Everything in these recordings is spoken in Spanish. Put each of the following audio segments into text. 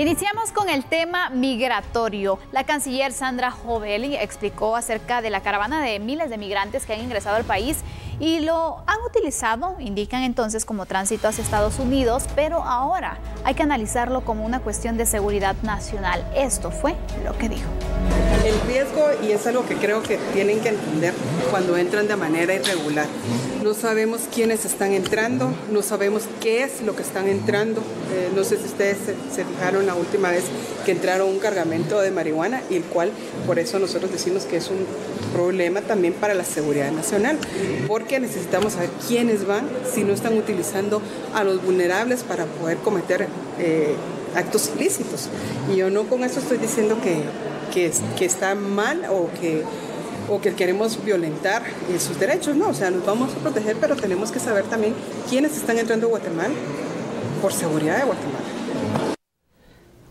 Iniciamos con el tema migratorio. La canciller Sandra Jovel explicó acerca de la caravana de miles de migrantes que han ingresado al país y lo han utilizado, indican entonces, como tránsito hacia Estados Unidos, pero ahora hay que analizarlo como una cuestión de seguridad nacional. Esto fue lo que dijo. El riesgo, y es algo que creo que tienen que entender cuando entran de manera irregular. No sabemos quiénes están entrando, no sabemos qué es lo que están entrando. No sé si ustedes se fijaron la última vez que entraron un cargamento de marihuana, y el cual, por eso nosotros decimos que es un problema también para la seguridad nacional, porque necesitamos saber quiénes van, si no están utilizando a los vulnerables para poder cometer actos ilícitos. Y yo no con eso estoy diciendo que está mal o que queremos violentar sus derechos, no, o sea, nos vamos a proteger, pero tenemos que saber también quiénes están entrando a Guatemala por seguridad de Guatemala.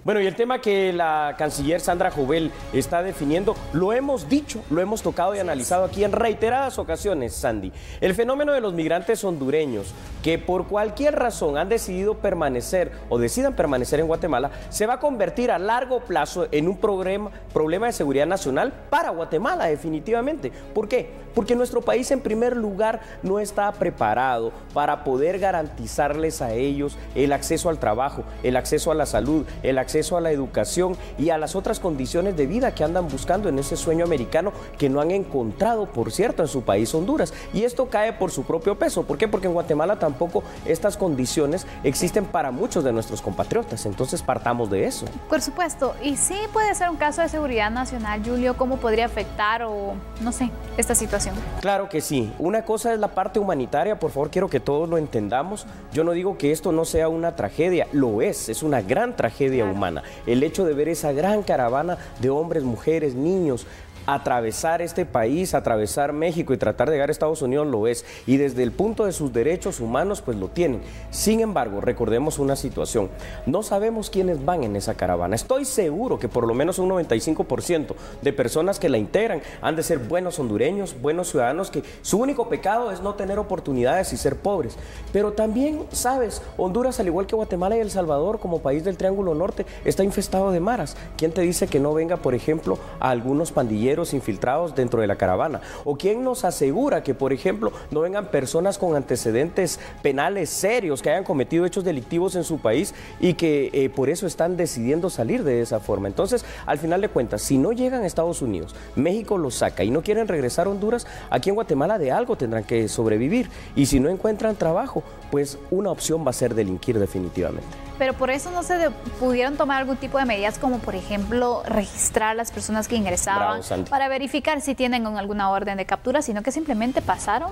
Bueno, y el tema que la canciller Sandra Jovel está definiendo, lo hemos dicho, lo hemos tocado y analizado aquí en reiteradas ocasiones, Sandy. El fenómeno de los migrantes hondureños que por cualquier razón han decidido permanecer o decidan permanecer en Guatemala, se va a convertir a largo plazo en un problema de seguridad nacional para Guatemala, definitivamente. ¿Por qué? Porque nuestro país, en primer lugar, no está preparado para poder garantizarles a ellos el acceso al trabajo, el acceso a la salud, el acceso a la educación y a las otras condiciones de vida que andan buscando en ese sueño americano que no han encontrado, por cierto, en su país, Honduras. Y esto cae por su propio peso. ¿Por qué? Porque en Guatemala tampoco estas condiciones existen para muchos de nuestros compatriotas. Entonces partamos de eso. Por supuesto. Y sí puede ser un caso de seguridad nacional, Julio. ¿Cómo podría afectar o, no sé, esta situación? Claro que sí. Una cosa es la parte humanitaria, por favor, quiero que todos lo entendamos. Yo no digo que esto no sea una tragedia, lo es una gran tragedia humana. El hecho de ver esa gran caravana de hombres, mujeres, niños, atravesar este país, atravesar México y tratar de llegar a Estados Unidos lo es. Y desde el punto de sus derechos humanos, pues lo tienen. Sin embargo, recordemos una situación. No sabemos quiénes van en esa caravana. Estoy seguro que por lo menos un 95% de personas que la integran han de ser buenos hondureños, buenos ciudadanos, que su único pecado es no tener oportunidades y ser pobres. Pero también, sabes, Honduras, al igual que Guatemala y El Salvador, como país del Triángulo Norte, está infestado de maras. ¿Quién te dice que no venga, por ejemplo, a algunos pandilleros infiltrados dentro de la caravana? ¿O quién nos asegura que, por ejemplo, no vengan personas con antecedentes penales serios, que hayan cometido hechos delictivos en su país y que por eso están decidiendo salir de esa forma? Entonces, al final de cuentas, si no llegan a Estados Unidos, México los saca y no quieren regresar a Honduras, aquí en Guatemala de algo tendrán que sobrevivir. Y si no encuentran trabajo, pues una opción va a ser delinquir definitivamente. Pero por eso no se pudieron tomar algún tipo de medidas, como por ejemplo registrar a las personas que ingresaban. Bravo, para verificar si tienen alguna orden de captura, sino que simplemente pasaron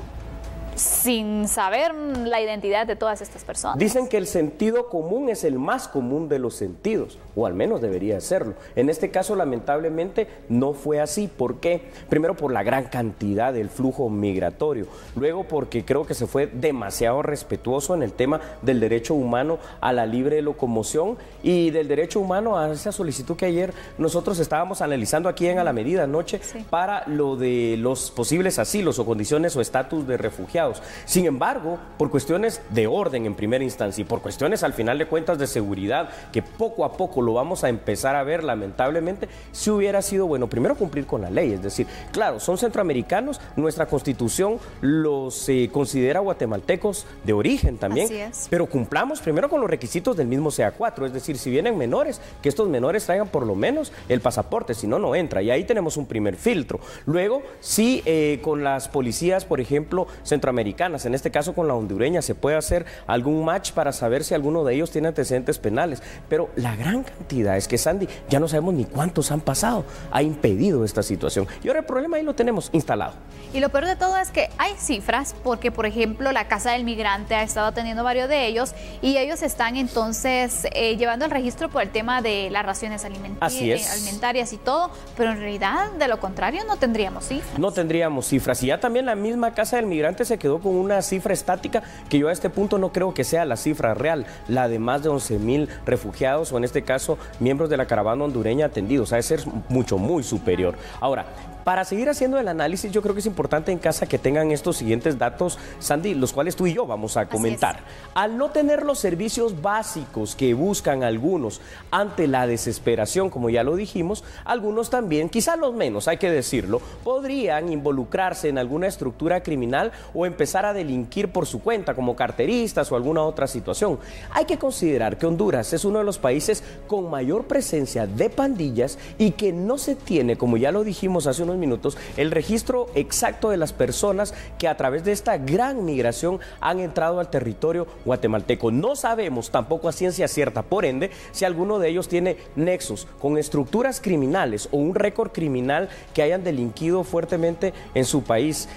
sin saber la identidad de todas estas personas. Dicen que el sentido común es el más común de los sentidos, o al menos debería serlo. En este caso, lamentablemente, no fue así. ¿Por qué? Primero, por la gran cantidad del flujo migratorio. Luego, porque creo que se fue demasiado respetuoso en el tema del derecho humano a la libre locomoción y del derecho humano a esa solicitud que ayer nosotros estábamos analizando aquí en A la Medida anoche, sí, para lo de los posibles asilos o condiciones o estatus de refugiados. Sin embargo, por cuestiones de orden en primera instancia y por cuestiones al final de cuentas de seguridad, que poco a poco lo vamos a empezar a ver lamentablemente, si hubiera sido bueno primero cumplir con la ley, es decir, claro, son centroamericanos, nuestra constitución los considera guatemaltecos de origen también, así es, pero cumplamos primero con los requisitos del mismo CA4, es decir, si vienen menores, que estos menores traigan por lo menos el pasaporte, si no, no entra, y ahí tenemos un primer filtro. Luego, sí, con las policías, por ejemplo, centroamericanas, en este caso con la hondureña, se puede hacer algún match para saber si alguno de ellos tiene antecedentes penales, pero la gran cantidad es que, Sandy, ya no sabemos ni cuántos han pasado, ha impedido esta situación, y ahora el problema ahí lo tenemos instalado. Y lo peor de todo es que hay cifras, porque por ejemplo la Casa del Migrante ha estado atendiendo varios de ellos, y ellos están entonces llevando el registro por el tema de las raciones alimentarias y todo, pero en realidad de lo contrario no tendríamos cifras. No tendríamos cifras, y ya también la misma Casa del Migrante se quedó con una cifra estática que yo a este punto no creo que sea la cifra real, la de más de 11,000 refugiados o en este caso miembros de la caravana hondureña atendidos, ha de ser mucho, muy superior. Ahora, Para seguir haciendo el análisis, yo creo que es importante en casa que tengan estos siguientes datos, Sandy, los cuales tú y yo vamos a comentar. Al no tener los servicios básicos que buscan algunos ante la desesperación, como ya lo dijimos, algunos también, quizá los menos, hay que decirlo, podrían involucrarse en alguna estructura criminal o empezar a delinquir por su cuenta, como carteristas o alguna otra situación. Hay que considerar que Honduras es uno de los países con mayor presencia de pandillas y que no se tiene, como ya lo dijimos hace unos minutos, el registro exacto de las personas que a través de esta gran migración han entrado al territorio guatemalteco. No sabemos tampoco a ciencia cierta, por ende, si alguno de ellos tiene nexos con estructuras criminales o un récord criminal que hayan delinquido fuertemente en su país.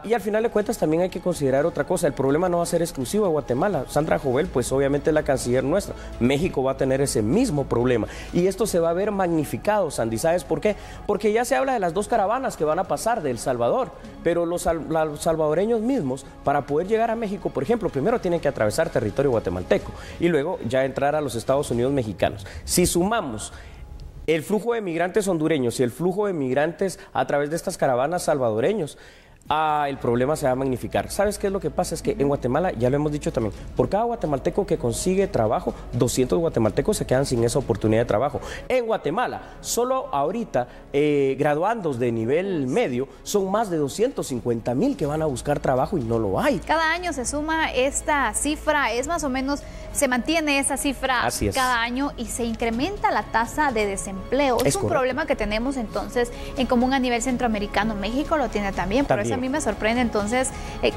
Y al final de cuentas también hay que considerar otra cosa, el problema no va a ser exclusivo de Guatemala. Sandra Jovel, pues obviamente es la canciller nuestra, México va a tener ese mismo problema y esto se va a ver magnificado, Sandy. ¿Sabes por qué? Porque ya se habla de las 2 caravanas que van a pasar de El Salvador, pero los salvadoreños mismos, para poder llegar a México, por ejemplo, primero tienen que atravesar territorio guatemalteco y luego ya entrar a los Estados Unidos mexicanos. Si sumamos el flujo de migrantes hondureños y el flujo de migrantes a través de estas caravanas salvadoreños, el problema se va a magnificar. ¿Sabes qué es lo que pasa? Es que en Guatemala, ya lo hemos dicho también, por cada guatemalteco que consigue trabajo, 200 guatemaltecos se quedan sin esa oportunidad de trabajo. En Guatemala, solo ahorita, graduandos de nivel medio, son más de 250,000 que van a buscar trabajo y no lo hay. Cada año se suma esta cifra, es más o menos, se mantiene esa cifra cada año y se incrementa la tasa de desempleo. Es un problema que tenemos entonces en común a nivel centroamericano. México lo tiene también. Por eso a mí me sorprende entonces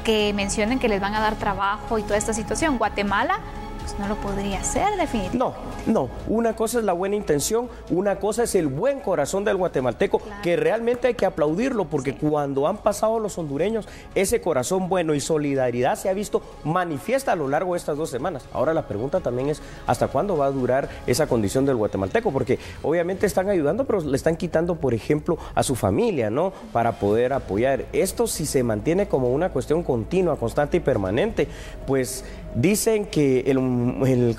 que mencionen que les van a dar trabajo y toda esta situación. Guatemala pues no lo podría hacer definitivamente. No, una cosa es la buena intención, una cosa es el buen corazón del guatemalteco, que realmente hay que aplaudirlo, porque cuando han pasado los hondureños, ese corazón bueno y solidaridad se ha visto manifiesta a lo largo de estas 2 semanas. Ahora la pregunta también es, ¿hasta cuándo va a durar esa condición del guatemalteco? Porque obviamente están ayudando, pero le están quitando, por ejemplo, a su familia, ¿no? Para poder apoyar. Esto, si se mantiene como una cuestión continua, constante y permanente, pues dicen que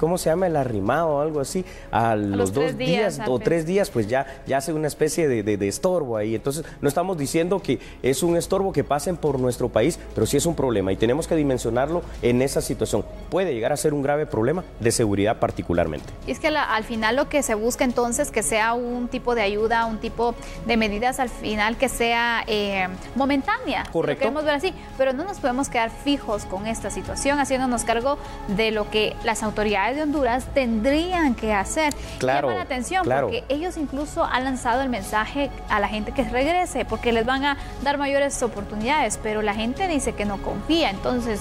¿cómo se llama? El arrimado o algo así, a los 2 días o 3 días, pues ya hace una especie de estorbo ahí. Entonces, no estamos diciendo que es un estorbo que pasen por nuestro país, pero sí es un problema y tenemos que dimensionarlo en esa situación. Puede llegar a ser un grave problema de seguridad particularmente. Y es que al final lo que se busca entonces que sea un tipo de ayuda, un tipo de medidas al final que sea momentánea. Correcto. Lo queremos ver así, pero no nos podemos quedar fijos con esta situación, haciéndonos cargo de lo que las autoridades de Honduras tendrían que hacer. Claro, llama la atención porque ellos incluso han lanzado el mensaje a la gente que regrese porque les van a dar mayores oportunidades, pero la gente dice que no confía, entonces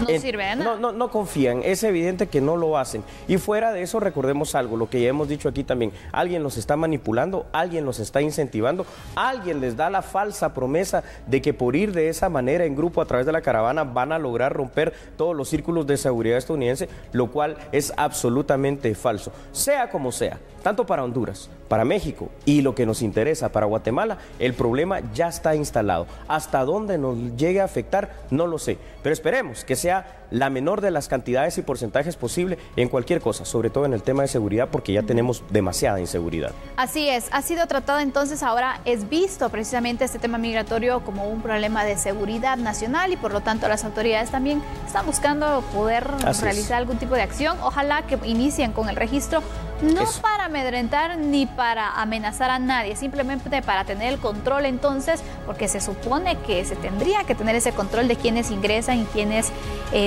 no sirve de nada. No confían, es evidente que no lo hacen. Y fuera de eso, recordemos algo, lo que ya hemos dicho aquí también, alguien los está manipulando, alguien los está incentivando, alguien les da la falsa promesa de que por ir de esa manera en grupo a través de la caravana van a lograr romper todos los círculos de seguridad estadounidense, lo cual es absolutamente falso. Sea como sea, tanto para Honduras, para México y lo que nos interesa para Guatemala, el problema ya está instalado. Hasta dónde nos llegue a afectar, no lo sé, pero esperemos que sea la menor de las cantidades y porcentajes posible en cualquier cosa, sobre todo en el tema de seguridad, porque ya tenemos demasiada inseguridad. Así es, ha sido tratado entonces, ahora es visto precisamente este tema migratorio como un problema de seguridad nacional y por lo tanto las autoridades también están buscando poder realizar algún tipo de acción. Ojalá que inicien con el registro, no para amedrentar ni para amenazar a nadie, simplemente para tener el control entonces, porque se supone que se tendría que tener ese control de quienes ingresan y quienes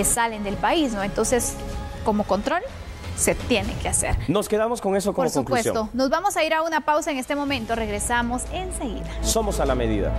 salen del país, ¿no? Entonces, como control, se tiene que hacer. Nos quedamos con eso como conclusión. Por supuesto. Nos vamos a ir a una pausa en este momento. Regresamos enseguida. Somos a la medida.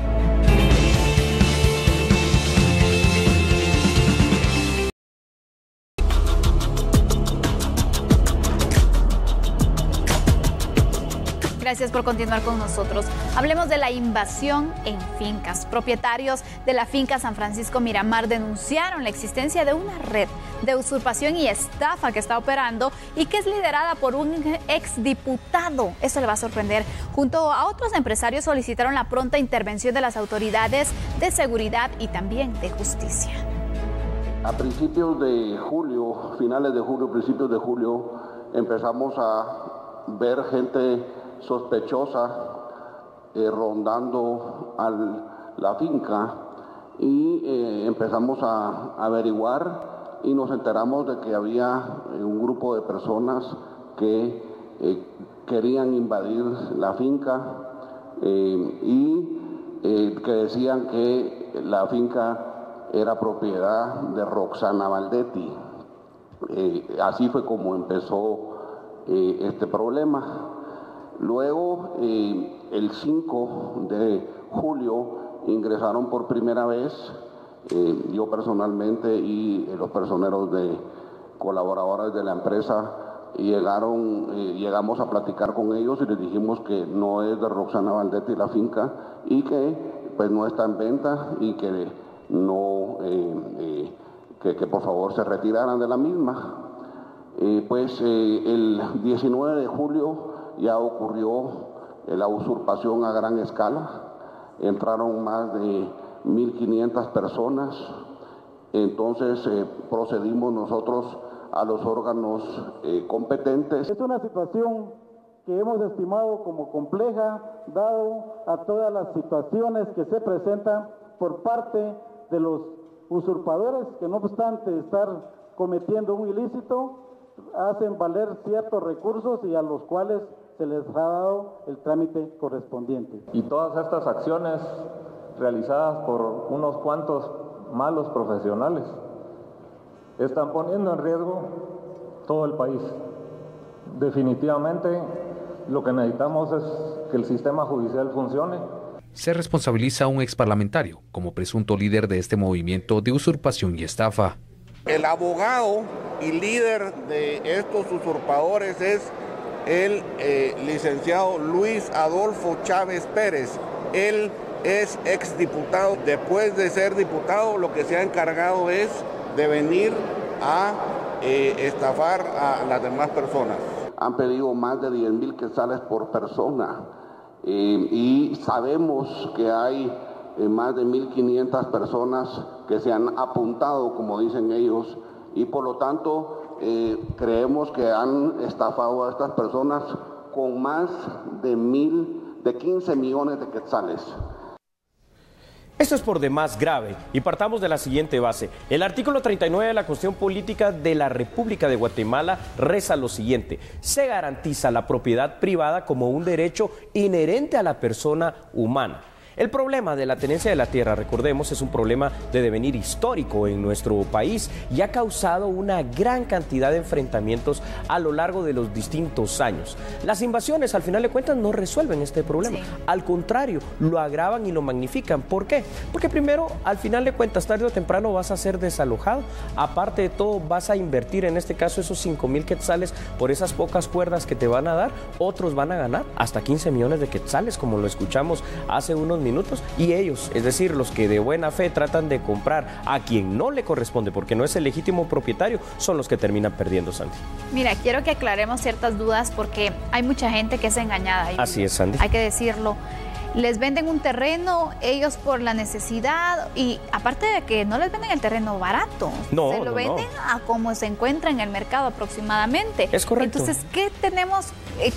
Gracias por continuar con nosotros. Hablemos de la invasión en fincas. Propietarios de la finca San Francisco Miramar denunciaron la existencia de una red de usurpación y estafa que está operando y que es liderada por un exdiputado. Eso le va a sorprender. Junto a otros empresarios solicitaron la pronta intervención de las autoridades de seguridad y también de justicia. A principios de julio, finales de julio, principios de julio, empezamos a ver gente sospechosa rondando la finca y empezamos a averiguar y nos enteramos de que había un grupo de personas que querían invadir la finca y que decían que la finca era propiedad de Roxana Valdetti. Así fue como empezó este problema. Luego, el 5 de julio, ingresaron por primera vez, yo personalmente y los personeros colaboradores de la empresa, llegamos a platicar con ellos y les dijimos que no es de Roxana Valdetti la finca y que pues no está en venta y que no, que por favor se retiraran de la misma. El 19 de julio ya ocurrió la usurpación a gran escala. Entraron más de 1.500 personas, entonces procedimos nosotros a los órganos competentes. Es una situación que hemos estimado como compleja, dado a todas las situaciones que se presentan por parte de los usurpadores, que no obstante estar cometiendo un ilícito, hacen valer ciertos recursos y a los cuales se les ha dado el trámite correspondiente. Y todas estas acciones realizadas por unos cuantos malos profesionales están poniendo en riesgo todo el país. Definitivamente lo que necesitamos es que el sistema judicial funcione. Se responsabiliza a un exparlamentario como presunto líder de este movimiento de usurpación y estafa. El abogado y líder de estos usurpadores es el licenciado Luis Adolfo Chávez Pérez. Él es exdiputado. Después de ser diputado, lo que se ha encargado es de venir a estafar a las demás personas. Han pedido más de 10,000 quetzales por persona y sabemos que hay más de 1.500 personas que se han apuntado, como dicen ellos, y por lo tanto creemos que han estafado a estas personas con más de 15 millones de quetzales. Esto es por demás grave y partamos de la siguiente base. El artículo 39 de la Constitución Política de la República de Guatemala reza lo siguiente: se garantiza la propiedad privada como un derecho inherente a la persona humana. El problema de la tenencia de la tierra, recordemos, es un problema de devenir histórico en nuestro país y ha causado una gran cantidad de enfrentamientos a lo largo de los distintos años. Las invasiones, al final de cuentas, no resuelven este problema. Sí. Al contrario, lo agravan y lo magnifican. ¿Por qué? Porque primero, al final de cuentas, tarde o temprano vas a ser desalojado. Aparte de todo, vas a invertir, en este caso, esos 5,000 quetzales por esas pocas cuerdas que te van a dar. Otros van a ganar hasta 15 millones de quetzales, como lo escuchamos hace unos minutos. Y ellos, es decir, los que de buena fe tratan de comprar a quien no le corresponde porque no es el legítimo propietario, son los que terminan perdiendo, Sandy. Mira, quiero que aclaremos ciertas dudas porque hay mucha gente que es engañada. Así es, Sandy. Hay que decirlo. Les venden un terreno, ellos por la necesidad, y aparte de que no les venden el terreno barato, se lo venden a como se encuentra en el mercado aproximadamente. Es correcto. Entonces, ¿qué tenemos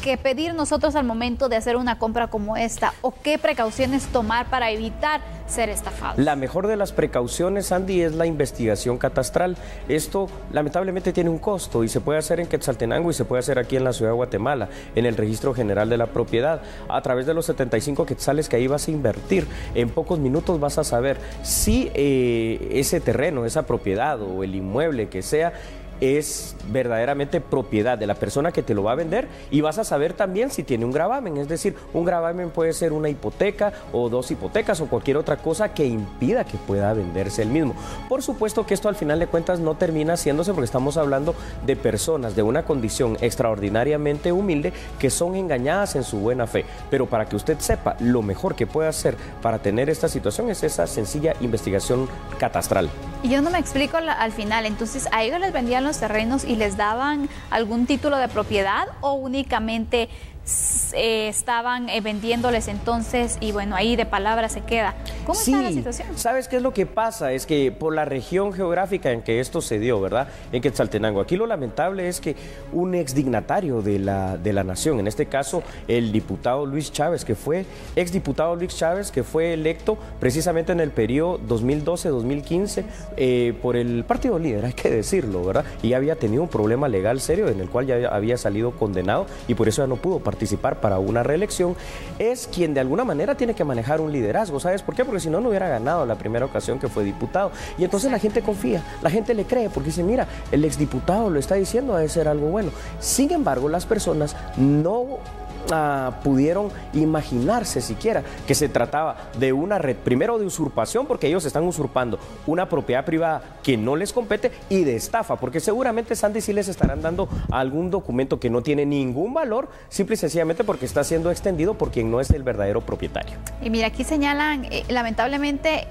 que pedir nosotros al momento de hacer una compra como esta? ¿O qué precauciones tomar para evitar ser estafados? La mejor de las precauciones, Andy, es la investigación catastral. Esto lamentablemente tiene un costo y se puede hacer en Quetzaltenango y se puede hacer aquí en la ciudad de Guatemala, en el Registro General de la Propiedad, a través de los 75 quetzales que ahí vas a invertir. En pocos minutos vas a saber si ese terreno, esa propiedad o el inmueble que sea, es verdaderamente propiedad de la persona que te lo va a vender, y vas a saber también si tiene un gravamen, es decir, un gravamen puede ser una hipoteca o 2 hipotecas o cualquier otra cosa que impida que pueda venderse el mismo. Por supuesto que esto al final de cuentas no termina haciéndose porque estamos hablando de personas de una condición extraordinariamente humilde que son engañadas en su buena fe, pero para que usted sepa, lo mejor que puede hacer para tener esta situación es esa sencilla investigación catastral. Y yo no me explico al final, entonces a ellos les vendían los terrenos y les daban algún título de propiedad o únicamente estaban vendiéndoles entonces, y bueno, ahí de palabra se queda. ¿Cómo está la situación? ¿Sabes qué es lo que pasa? Es que por la región geográfica en que esto se dio, ¿verdad? En Quetzaltenango. Aquí lo lamentable es que un exdignatario de la nación, en este caso el diputado Luis Chávez, que fue exdiputado Luis Chávez, que fue electo precisamente en el periodo 2012-2015 por el partido líder, hay que decirlo, ¿verdad? Y había tenido un problema legal serio en el cual ya había salido condenado y por eso ya no pudo participar para una reelección. Es quien de alguna manera tiene que manejar un liderazgo, ¿sabes por qué? Porque si no, no hubiera ganado la primera ocasión que fue diputado. Y entonces la gente confía, la gente le cree, porque dice, mira, el exdiputado lo está diciendo, debe ser algo bueno. Sin embargo, las personas no pudieron imaginarse siquiera que se trataba de una red, primero de usurpación, porque ellos están usurpando una propiedad privada que no les compete, y de estafa, porque seguramente, Sandy, sí les estarán dando algún documento que no tiene ningún valor, simple y sencillamente porque está siendo extendido por quien no es el verdadero propietario. Y mira, aquí señalan, lamentablemente,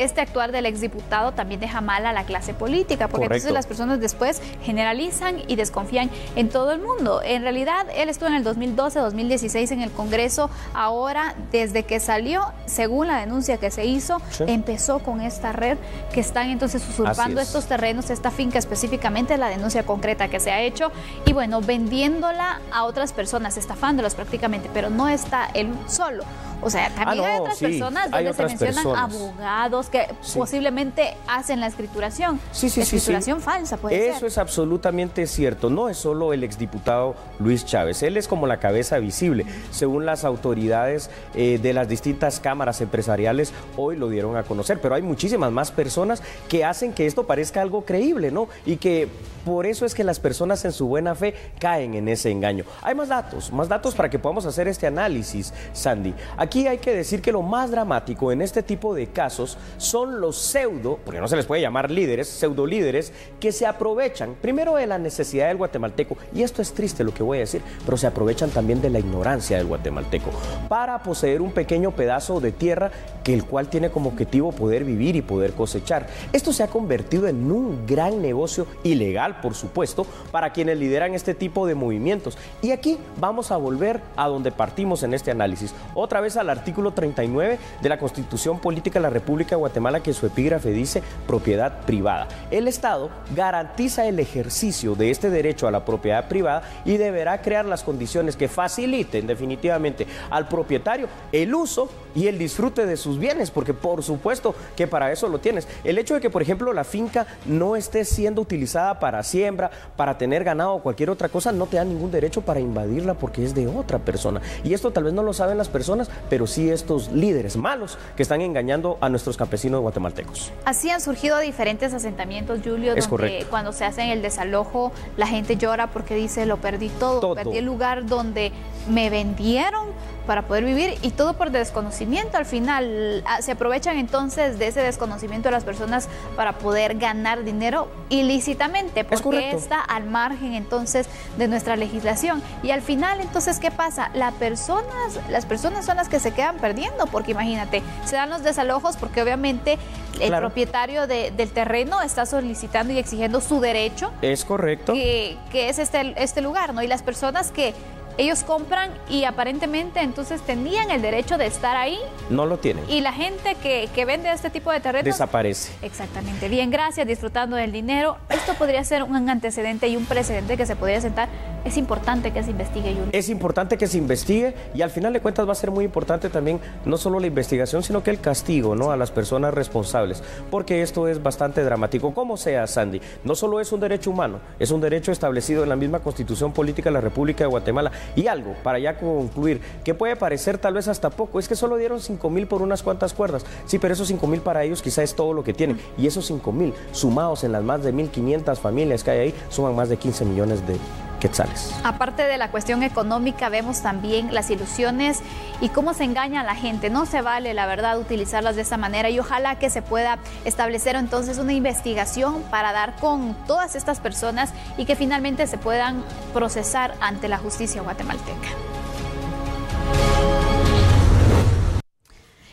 este actuar del exdiputado también deja mal a la clase política, porque entonces las personas después generalizan y desconfían en todo el mundo. En realidad, él estuvo en el 2012-2016 en el Congreso. Ahora, desde que salió, según la denuncia que se hizo, empezó con esta red que están entonces usurpando estos terrenos, esta finca específicamente, la denuncia concreta que se ha hecho, y bueno, vendiéndola a otras personas, estafándolas prácticamente, pero no está él solo. O sea, también hay otras personas donde se mencionan abogados que posiblemente hacen la escrituración. Escrituración falsa, puede ser. Eso es absolutamente cierto. No es solo el exdiputado Luis Chávez. Él es como la cabeza visible. Según las autoridades de las distintas cámaras empresariales, hoy lo dieron a conocer. Pero hay muchísimas más personas que hacen que esto parezca algo creíble, ¿no? Y que por eso es que las personas en su buena fe caen en ese engaño. Hay más datos para que podamos hacer este análisis, Sandy. Aquí hay que decir que lo más dramático en este tipo de casos son los pseudo, porque no se les puede llamar líderes, pseudo líderes, que se aprovechan primero de la necesidad del guatemalteco, y esto es triste lo que voy a decir, pero se aprovechan también de la ignorancia del guatemalteco para poseer un pequeño pedazo de tierra que el cual tiene como objetivo poder vivir y poder cosechar. Esto se ha convertido en un gran negocio ilegal, por supuesto, para quienes lideran este tipo de movimientos. Y aquí vamos a volver a donde partimos en este análisis, otra vez al artículo 39 de la Constitución Política de la República de Guatemala, que su epígrafe dice propiedad privada. El Estado garantiza el ejercicio de este derecho a la propiedad privada y deberá crear las condiciones que faciliten definitivamente al propietario el uso y el disfrute de sus bienes, porque por supuesto que para eso lo tienes. El hecho de que, por ejemplo, la finca no esté siendo utilizada para siembra, para tener ganado o cualquier otra cosa, no te da ningún derecho para invadirla porque es de otra persona. Y esto tal vez no lo saben las personas, pero sí estos líderes malos que están engañando a nuestros campesinos guatemaltecos. Así han surgido diferentes asentamientos, Julio, donde cuando se hace el desalojo, la gente llora porque dice, lo perdí todo. Perdí el lugar donde me vendieron para poder vivir, y todo por desconocimiento. Al final se aprovechan entonces de ese desconocimiento de las personas para poder ganar dinero ilícitamente, porque está al margen entonces de nuestra legislación. Y al final entonces, ¿qué pasa? Las personas son las que se quedan perdiendo, porque imagínate, se dan los desalojos porque obviamente el propietario del terreno está solicitando y exigiendo su derecho. Es correcto. Que es este lugar, ¿no? Y las personas que ellos compran y aparentemente entonces tenían el derecho de estar ahí, no lo tienen. Y la gente que vende este tipo de terrenos desaparece. Exactamente. Bien, gracias, disfrutando del dinero. Esto podría ser un antecedente y un precedente que se podría sentar. Es importante que se investigue, Julio. Es importante que se investigue, y al final de cuentas va a ser muy importante también no solo la investigación, sino que el castigo, ¿no?, a las personas responsables, porque esto es bastante dramático. Como sea, Sandy, no solo es un derecho humano, es un derecho establecido en la misma Constitución Política de la República de Guatemala. Y algo, para ya concluir, que puede parecer tal vez hasta poco, es que solo dieron 5,000 por unas cuantas cuerdas. Sí, pero esos 5,000 para ellos quizá es todo lo que tienen. Y esos 5,000 sumados en las más de 1,500 familias que hay ahí, suman más de 15 millones de quetzales. Aparte de la cuestión económica, vemos también las ilusiones y cómo se engaña a la gente. No se vale, la verdad, utilizarlas de esta manera, y ojalá que se pueda establecer entonces una investigación para dar con todas estas personas y que finalmente se puedan procesar ante la justicia guatemalteca.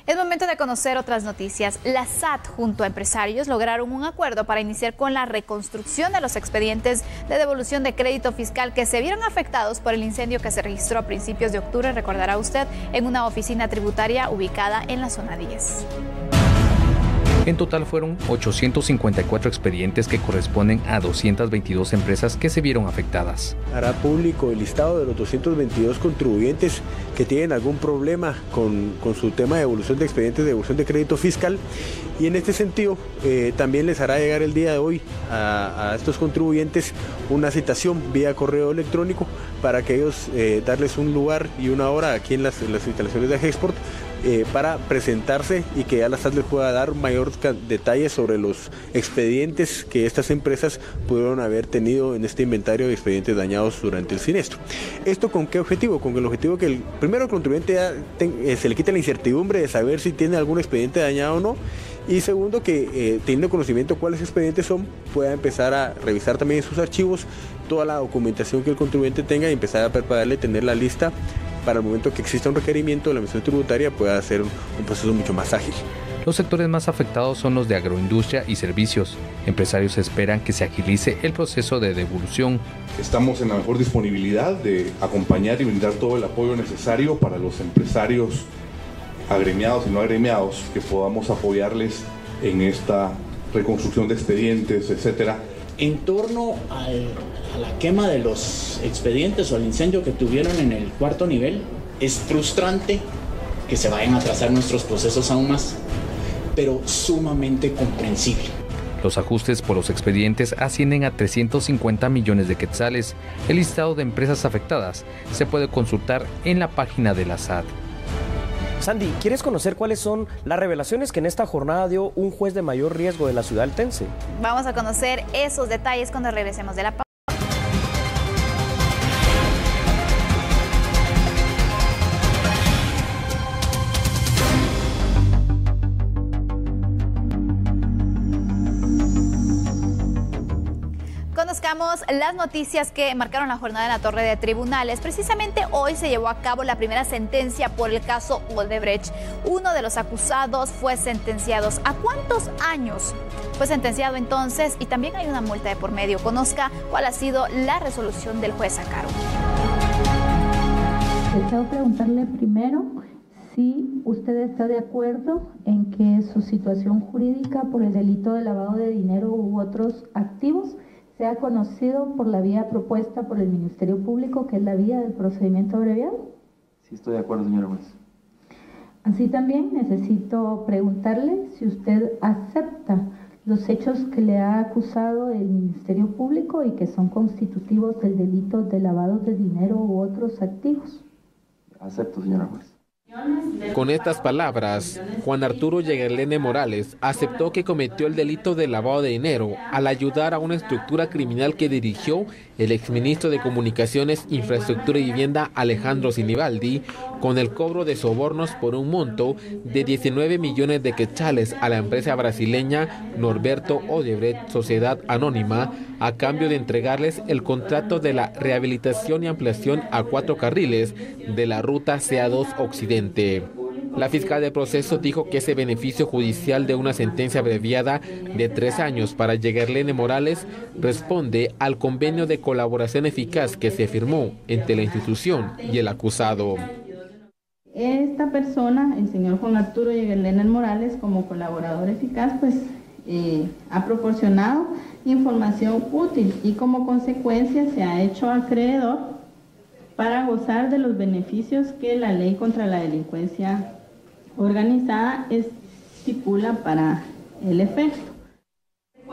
Es momento de conocer otras noticias. La SAT junto a empresarios lograron un acuerdo para iniciar con la reconstrucción de los expedientes de devolución de crédito fiscal que se vieron afectados por el incendio que se registró a principios de octubre, recordará usted, en una oficina tributaria ubicada en la zona 10. En total fueron 854 expedientes que corresponden a 222 empresas que se vieron afectadas. Hará público el listado de los 222 contribuyentes que tienen algún problema con su tema de devolución de expedientes de devolución de crédito fiscal, y en este sentido también les hará llegar el día de hoy a estos contribuyentes una citación vía correo electrónico para que ellos darles un lugar y una hora aquí en las instalaciones de Agexport para presentarse y que ya la SAT les pueda dar mayor detalles sobre los expedientes que estas empresas pudieron haber tenido en este inventario de expedientes dañados durante el siniestro. ¿Esto con qué objetivo? Con el objetivo que primero el contribuyente se le quite la incertidumbre de saber si tiene algún expediente dañado o no, y segundo que teniendo conocimiento cuáles expedientes son, pueda empezar a revisar también en sus archivos toda la documentación que el contribuyente tenga y empezar a prepararle, tener la lista para el momento que exista un requerimiento de la administración tributaria pueda hacer un proceso mucho más ágil. Los sectores más afectados son los de agroindustria y servicios. Empresarios esperan que se agilice el proceso de devolución. Estamos en la mejor disponibilidad de acompañar y brindar todo el apoyo necesario para los empresarios agremiados y no agremiados, que podamos apoyarles en esta reconstrucción de expedientes, etcétera. En torno a la quema de los expedientes o al incendio que tuvieron en el cuarto nivel, es frustrante que se vayan a atrasar nuestros procesos aún más, pero sumamente comprensible. Los ajustes por los expedientes ascienden a 350 millones de quetzales. El listado de empresas afectadas se puede consultar en la página de la SAT. Sandy, ¿quieres conocer cuáles son las revelaciones que en esta jornada dio un juez de mayor riesgo de la ciudad altense? Vamos a conocer esos detalles cuando regresemos de la pausa. Conozcamos las noticias que marcaron la jornada en la Torre de Tribunales. Precisamente hoy se llevó a cabo la primera sentencia por el caso Odebrecht. Uno de los acusados fue sentenciado. ¿A cuántos años fue sentenciado entonces? Y también hay una multa de por medio. Conozca cuál ha sido la resolución del juez a cargo. Deseo preguntarle primero si usted está de acuerdo en que su situación jurídica por el delito de lavado de dinero u otros activos sea conocido por la vía propuesta por el Ministerio Público, que es la vía del procedimiento abreviado. Sí, estoy de acuerdo, señora juez. Así también necesito preguntarle si usted acepta los hechos que le ha acusado el Ministerio Público y que son constitutivos del delito de lavado de dinero u otros activos. Acepto, señora juez. Con estas palabras, Juan Arturo Yegerlene Morales aceptó que cometió el delito de lavado de dinero al ayudar a una estructura criminal que dirigió el exministro de Comunicaciones, Infraestructura y Vivienda Alejandro Sinibaldi, con el cobro de sobornos por un monto de 19 millones de quetzales a la empresa brasileña Norberto Odebrecht Sociedad Anónima, a cambio de entregarles el contrato de la rehabilitación y ampliación a 4 carriles de la ruta CA2 Occidente. La fiscal de proceso dijo que ese beneficio judicial de una sentencia abreviada de 3 años para Yegerlene Morales responde al convenio de colaboración eficaz que se firmó entre la institución y el acusado. Esta persona, el señor Juan Arturo Yegerlene Morales, como colaborador eficaz, pues ha proporcionado información útil y como consecuencia se ha hecho acreedor para gozar de los beneficios que la ley contra la delincuencia organizada estipula para el efecto.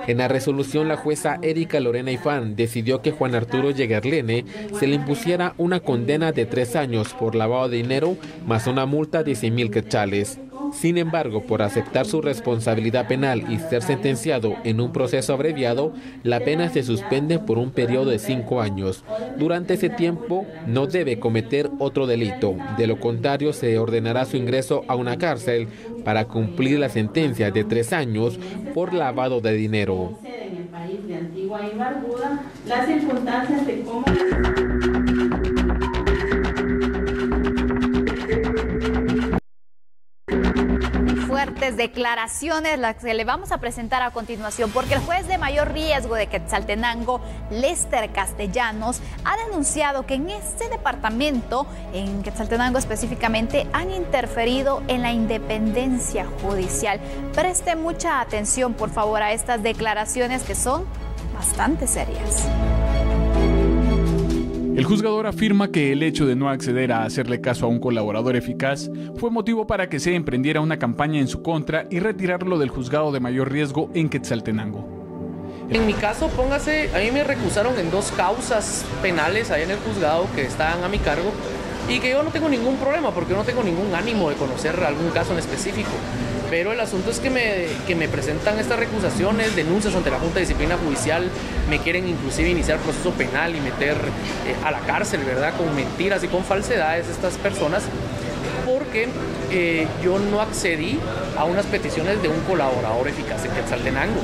En la resolución, la jueza Erika Lorena Ifán decidió que Juan Arturo Yegerlene se le impusiera una condena de 3 años por lavado de dinero más una multa de 100,000 quetzales. Sin embargo, por aceptar su responsabilidad penal y ser sentenciado en un proceso abreviado, la pena se suspende por un periodo de 5 años. Durante ese tiempo no debe cometer otro delito. De lo contrario, se ordenará su ingreso a una cárcel para cumplir la sentencia de 3 años por lavado de dinero. En el país de Antigua y Barbuda, las circunstancias de cómo... fuertes declaraciones las que le vamos a presentar a continuación, porque el juez de mayor riesgo de Quetzaltenango, Lester Castellanos, ha denunciado que en este departamento, en Quetzaltenango específicamente, han interferido en la independencia judicial. Preste mucha atención, por favor, a estas declaraciones que son bastante serias. El juzgador afirma que el hecho de no acceder a hacerle caso a un colaborador eficaz fue motivo para que se emprendiera una campaña en su contra y retirarlo del juzgado de mayor riesgo en Quetzaltenango. En mi caso, póngase, a mí me recusaron en 2 causas penales ahí en el juzgado que estaban a mi cargo y que yo no tengo ningún problema porque yo no tengo ningún ánimo de conocer algún caso en específico. Pero el asunto es que me presentan estas recusaciones, denuncias ante la Junta de Disciplina Judicial, me quieren inclusive iniciar proceso penal y meter a la cárcel, ¿verdad? Con mentiras y con falsedades estas personas, porque yo no accedí a unas peticiones de un colaborador eficaz en Quetzaltenango.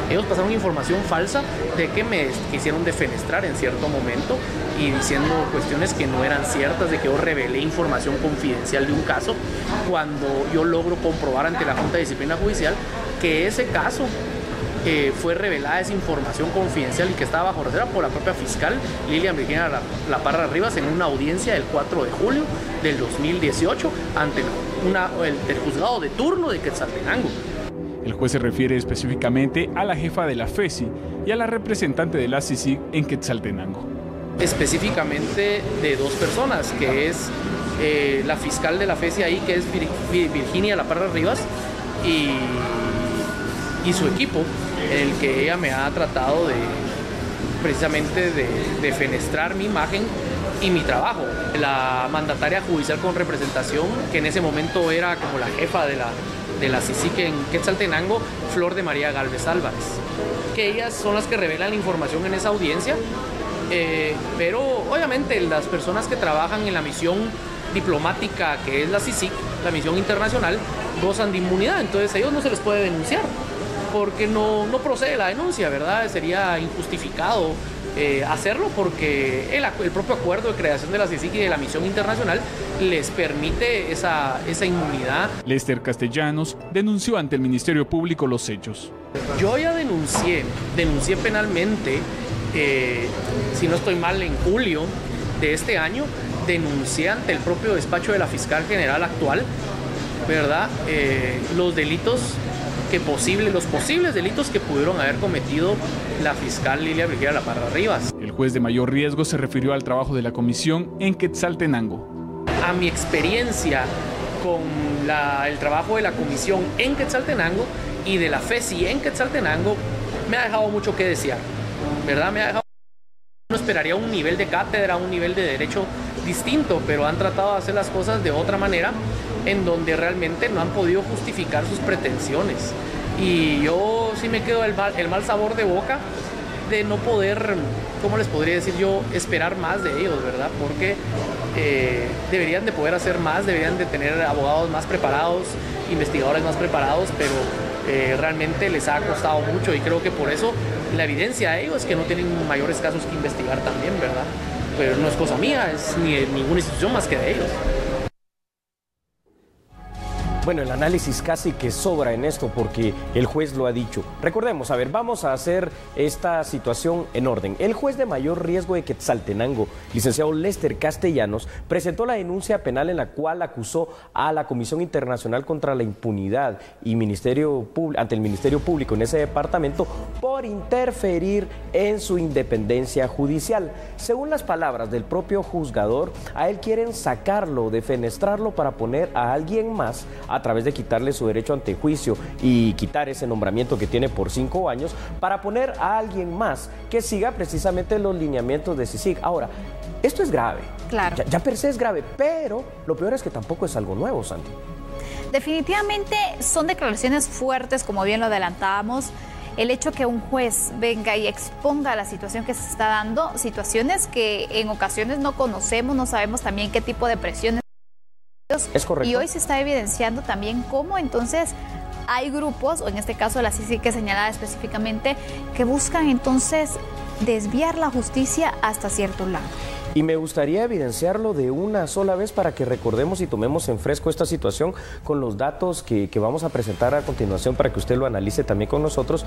Ellos pasaron información falsa de que me quisieron defenestrar en cierto momento y diciendo cuestiones que no eran ciertas, de que yo revelé información confidencial de un caso, cuando yo logro comprobar ante la Junta de Disciplina Judicial que ese caso fue revelada esa información confidencial y que estaba bajo reserva por la propia fiscal Lilian Virginia La Parra Rivas en una audiencia del 4 de julio del 2018 ante el juzgado de turno de Quetzaltenango. El juez se refiere específicamente a la jefa de la FESI y a la representante de la CICIG en Quetzaltenango. Específicamente de 2 personas, que es la fiscal de la FESI ahí, que es Virginia La Parra Rivas, y su equipo, en el que ella me ha tratado precisamente de defenestrar mi imagen y mi trabajo. La mandataria judicial con representación, que en ese momento era como la jefa de la CICIG en Quetzaltenango, Flor de María Gálvez Álvarez, que ellas son las que revelan la información en esa audiencia, pero obviamente las personas que trabajan en la misión diplomática que es la CICIG, la misión internacional, gozan de inmunidad, entonces a ellos no se les puede denunciar porque no procede la denuncia, ¿verdad? Sería injustificado hacerlo porque el propio acuerdo de creación de la CICIG y de la misión internacional les permite esa inmunidad. Lester Castellanos denunció ante el Ministerio Público los hechos. Yo ya denuncié penalmente, si no estoy mal, en julio de este año, denuncié ante el propio despacho de la fiscal general actual, ¿verdad? Los delitos los posibles delitos que pudieron haber cometido la fiscal Lilia Virginia La Parra Rivas. El juez de mayor riesgo se refirió al trabajo de la comisión en Quetzaltenango. A mi experiencia con el trabajo de la comisión en Quetzaltenango y de la FESI en Quetzaltenango me ha dejado mucho que desear, ¿verdad? No esperaría un nivel de cátedra, un nivel de derecho distinto, pero han tratado de hacer las cosas de otra manera en donde realmente no han podido justificar sus pretensiones. Y yo sí me quedo el mal sabor de boca de no poder, ¿cómo les podría decir yo?, esperar más de ellos, ¿verdad? Porque deberían de poder hacer más, deberían de tener abogados más preparados, investigadores más preparados, pero realmente les ha costado mucho y creo que por eso la evidencia de ellos es que no tienen mayores casos que investigar también, ¿verdad? Pero no es cosa mía, es ni de ninguna institución más que de ellos. Bueno, el análisis casi que sobra en esto porque el juez lo ha dicho. Recordemos, a ver, vamos a hacer esta situación en orden. El juez de mayor riesgo de Quetzaltenango, licenciado Lester Castellanos, presentó la denuncia penal en la cual acusó a la Comisión Internacional contra la Impunidad y ante el Ministerio Público en ese departamento por interferir en su independencia judicial. Según las palabras del propio juzgador, a él quieren sacarlo, defenestrarlo para poner a alguien más a través de quitarle su derecho ante juicio y quitar ese nombramiento que tiene por 5 años para poner a alguien más que siga precisamente los lineamientos de CICIG. Ahora, esto es grave. Claro. Ya per se es grave, pero lo peor es que tampoco es algo nuevo, Santi. Definitivamente son declaraciones fuertes, como bien lo adelantábamos. El hecho que un juez venga y exponga la situación que se está dando, situaciones que en ocasiones no conocemos, no sabemos también qué tipo de presiones. Es correcto. Y hoy se está evidenciando también cómo entonces hay grupos, o en este caso la CICIG que señalada específicamente, que buscan entonces desviar la justicia hasta cierto lado. Y me gustaría evidenciarlo de una sola vez para que recordemos y tomemos en fresco esta situación con los datos que vamos a presentar a continuación para que usted lo analice también con nosotros.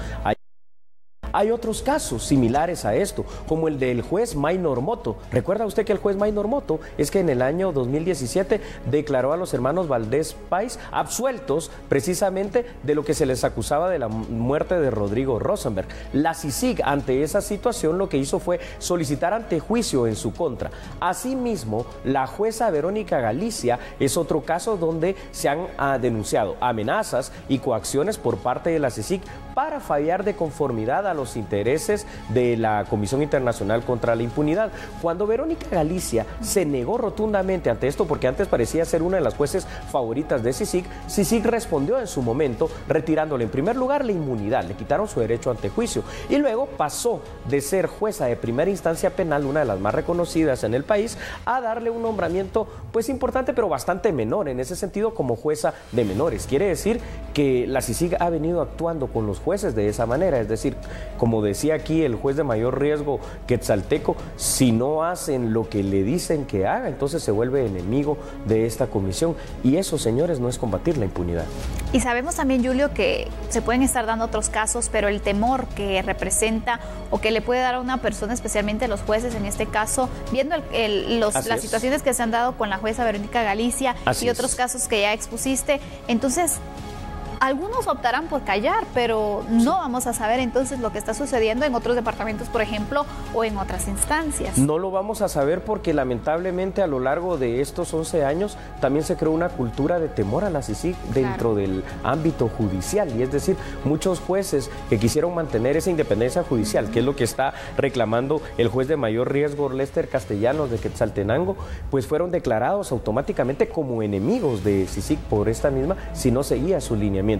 Hay otros casos similares a esto, como el del juez Maynor Moto. ¿Recuerda usted que el juez Maynor Moto es que en el año 2017 declaró a los hermanos Valdés Pais absueltos precisamente de lo que se les acusaba de la muerte de Rodrigo Rosenberg? La CICIG, ante esa situación, lo que hizo fue solicitar antejuicio en su contra. Asimismo, la jueza Verónica Galicia es otro caso donde se han denunciado amenazas y coacciones por parte de la CICIG para fallar de conformidad a los intereses de la Comisión Internacional contra la Impunidad. Cuando Verónica Galicia se negó rotundamente ante esto, porque antes parecía ser una de las jueces favoritas de CICIG, CICIG respondió en su momento retirándole en primer lugar la inmunidad, le quitaron su derecho ante juicio y luego pasó de ser jueza de primera instancia penal, una de las más reconocidas en el país, a darle un nombramiento pues importante pero bastante menor en ese sentido como jueza de menores. Quiere decir que la CICIG ha venido actuando con los jueces de esa manera, es decir, como decía aquí el juez de mayor riesgo quetzalteco, si no hacen lo que le dicen que haga, entonces se vuelve enemigo de esta comisión y eso, señores, no es combatir la impunidad. Y sabemos también, Julio, que se pueden estar dando otros casos, pero el temor que representa o que le puede dar a una persona, especialmente los jueces en este caso, viendo las situaciones que se han dado con la jueza Verónica Galicia y otros casos que ya expusiste, entonces algunos optarán por callar, pero no vamos a saber entonces lo que está sucediendo en otros departamentos, por ejemplo, o en otras instancias. No lo vamos a saber porque lamentablemente a lo largo de estos 11 años también se creó una cultura de temor a la CICIG dentro del ámbito judicial, y es decir, muchos jueces que quisieron mantener esa independencia judicial, que es lo que está reclamando el juez de mayor riesgo Lester Castellanos de Quetzaltenango, pues fueron declarados automáticamente como enemigos de CICIG por esta misma, si no seguía su lineamiento.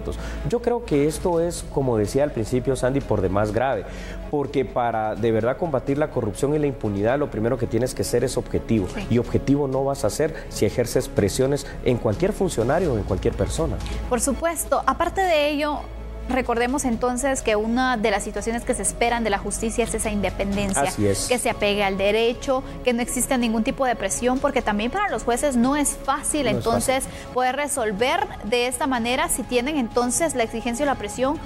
Yo creo que esto es, como decía al principio Sandy, por demás grave, porque para de verdad combatir la corrupción y la impunidad, lo primero que tienes que ser es objetivo, y objetivo no vas a ser si ejerces presiones en cualquier funcionario o en cualquier persona. Por supuesto, aparte de ello, recordemos entonces que una de las situaciones que se esperan de la justicia es esa independencia, que se apegue al derecho, que no exista ningún tipo de presión, porque también para los jueces no es fácil poder resolver de esta manera si tienen entonces la exigencia o la presión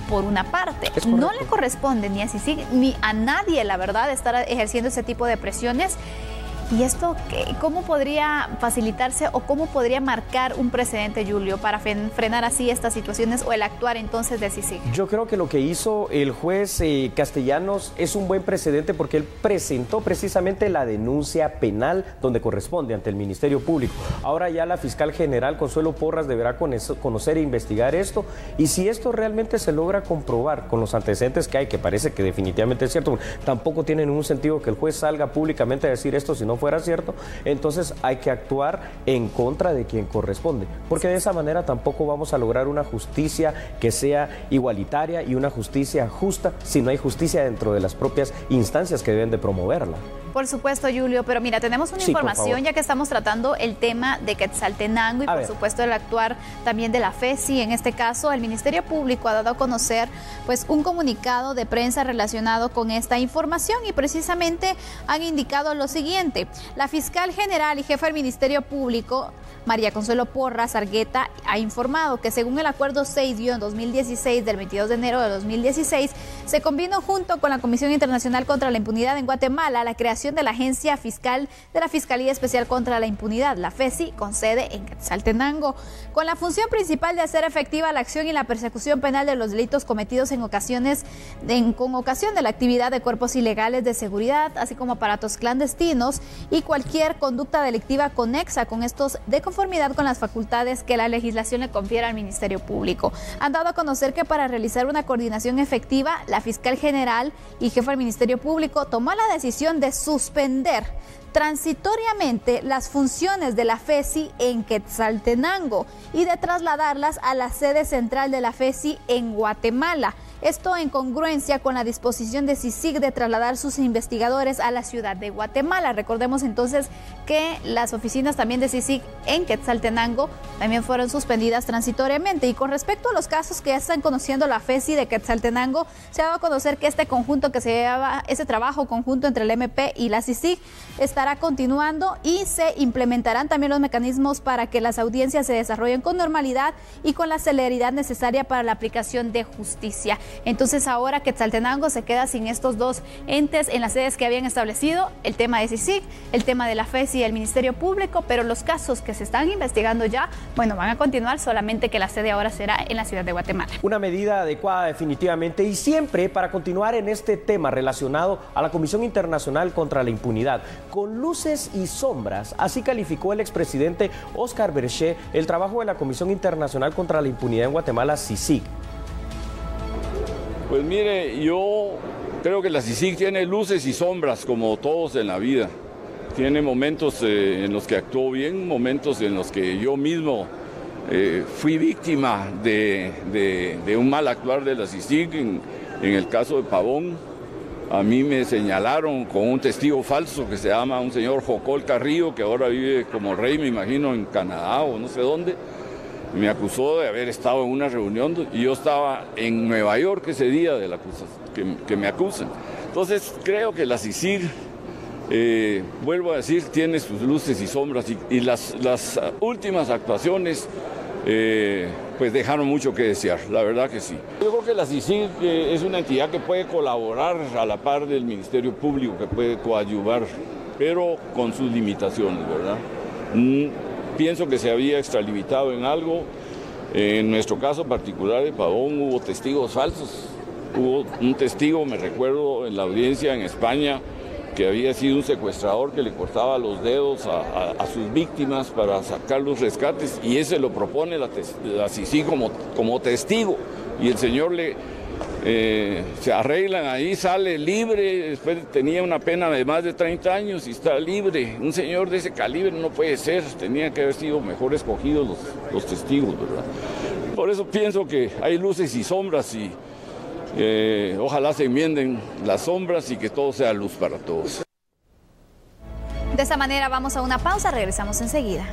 por una parte. No le corresponde ni a CICIG ni a nadie, la verdad, estar ejerciendo ese tipo de presiones. ¿Y esto cómo podría facilitarse o cómo podría marcar un precedente, Julio, para frenar así estas situaciones o el actuar entonces de CICIG? Yo creo que lo que hizo el juez Castellanos es un buen precedente porque él presentó precisamente la denuncia penal donde corresponde ante el Ministerio Público. Ahora ya la fiscal general Consuelo Porras deberá conocer e investigar esto, y si esto realmente se logra comprobar con los antecedentes que hay, que parece que definitivamente es cierto, tampoco tiene ningún sentido que el juez salga públicamente a decir esto si no fuera cierto, entonces hay que actuar en contra de quien corresponde, porque de esa manera tampoco vamos a lograr una justicia que sea igualitaria y una justicia justa si no hay justicia dentro de las propias instancias que deben de promoverla. Por supuesto, Julio, pero mira, tenemos una información ya que estamos tratando el tema de Quetzaltenango y por supuesto el actuar también de la FECI. En este caso, el Ministerio Público ha dado a conocer pues un comunicado de prensa relacionado con esta información y precisamente han indicado lo siguiente. La fiscal general y jefa del Ministerio Público, María Consuelo Porras Argueta, ha informado que según el acuerdo 6-2016 del 22 de enero de 2016, se combinó junto con la Comisión Internacional contra la Impunidad en Guatemala la creación de la Agencia Fiscal de la Fiscalía Especial contra la Impunidad, la FECI, con sede en Quetzaltenango, con la función principal de hacer efectiva la acción y la persecución penal de los delitos cometidos con ocasión de la actividad de cuerpos ilegales de seguridad, así como aparatos clandestinos y cualquier conducta delictiva conexa con estos de conformidad con las facultades que la legislación le confiere al Ministerio Público. Han dado a conocer que para realizar una coordinación efectiva, la fiscal general y jefa del Ministerio Público tomó la decisión de suspender transitoriamente las funciones de la FECI en Quetzaltenango y de trasladarlas a la sede central de la FECI en Guatemala. Esto en congruencia con la disposición de CICIG de trasladar sus investigadores a la ciudad de Guatemala. Recordemos entonces que las oficinas también de CICIG en Quetzaltenango también fueron suspendidas transitoriamente. Y con respecto a los casos que ya están conociendo la FESI de Quetzaltenango, se ha dado a conocer que este trabajo conjunto entre el MP y la CICIG estará continuando y se implementarán también los mecanismos para que las audiencias se desarrollen con normalidad y con la celeridad necesaria para la aplicación de justicia. Entonces ahora Quetzaltenango se queda sin estos dos entes en las sedes que habían establecido, el tema de CICIG, el tema de la FESI y el Ministerio Público, pero los casos que se están investigando ya, bueno, van a continuar, solamente que la sede ahora será en la ciudad de Guatemala. Una medida adecuada definitivamente, y siempre para continuar en este tema relacionado a la Comisión Internacional contra la Impunidad, con luces y sombras, así calificó el expresidente Oscar Berché el trabajo de la Comisión Internacional contra la Impunidad en Guatemala, CICIG. Pues mire, yo creo que la CICIG tiene luces y sombras como todos en la vida. Tiene momentos en los que actuó bien, momentos en los que yo mismo fui víctima de un mal actuar de la CICIG. En el caso de Pavón, a mí me señalaron con un testigo falso que se llama un señor Jocol Carrillo, que ahora vive como rey, me imagino, en Canadá o no sé dónde. Me acusó de haber estado en una reunión y yo estaba en Nueva York ese día de la que me acusan. Entonces creo que la CICIG, vuelvo a decir, tiene sus luces y sombras, y las últimas actuaciones pues dejaron mucho que desear, la verdad que sí. Yo creo que la CICIG es una entidad que puede colaborar a la par del Ministerio Público, que puede coadyuvar, pero con sus limitaciones, ¿verdad? Pienso que se había extralimitado en algo. En nuestro caso particular de Pavón hubo testigos falsos. Hubo un testigo, me recuerdo, en la audiencia en España, que había sido un secuestrador que le cortaba los dedos a sus víctimas para sacar los rescates, y ese lo propone la CICIG como testigo, y el señor se arreglan ahí, sale libre, después tenía una pena de más de 30 años y está libre. Un señor de ese calibre no puede ser, tenía que haber sido mejor escogidos los testigos, ¿verdad? Por eso pienso que hay luces y sombras, y ojalá se enmienden las sombras y que todo sea luz para todos. De esta manera vamos a una pausa, regresamos enseguida.